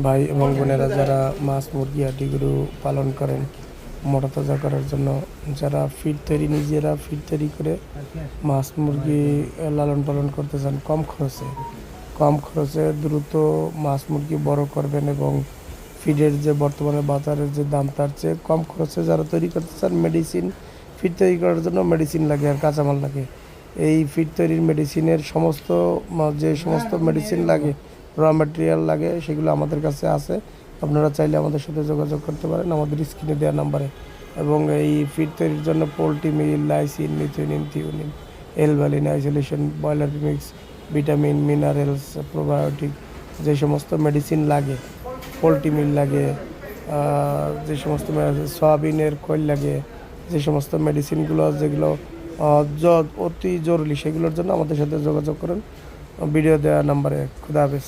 ভাই এবং বোনেরা যারা মাছ মুরগি হাঁটি গরু পালন করেন মোটা তাজা করার জন্য, যারা ফিড তৈরি নিজেরা ফিড তৈরি করে মাছ মুরগি লালন পালন করতে চান কম খরচে দ্রুত মাছ মুরগি বড় করবেন এবং ফিডের যে বর্তমানে বাজারের যে দাম তার চেয়ে কম খরচে যারা তৈরি করতে চান, ফিড তৈরি করার জন্য মেডিসিন লাগে আর কাঁচামাল লাগে। এই ফিড তৈরির মেডিসিনের যে সমস্ত মেডিসিন লাগে, র ম্যাটেরিয়াল লাগে, সেগুলো আমাদের কাছে আছে। আপনারা চাইলে আমাদের সাথে যোগাযোগ করতে পারেন আমাদের স্ক্রিনে দেওয়া নাম্বারে। এবং এই ফিড তৈরির জন্য poultry meal, lysine, methionine, threonine, L valine, isolation, boiler mix, vitamin, minerals, probiotic, যে সমস্ত মেডিসিন লাগে, পোলট্রি মিল লাগে, যে সমস্ত সয়াবিনের খৈল লাগে, যে সমস্ত মেডিসিনগুলো যেগুলো অতি জরুরি, সেগুলোর জন্য আমাদের সাথে যোগাযোগ করুন ভিডিও দেওয়া নাম্বারে। খুদা হাফেজ।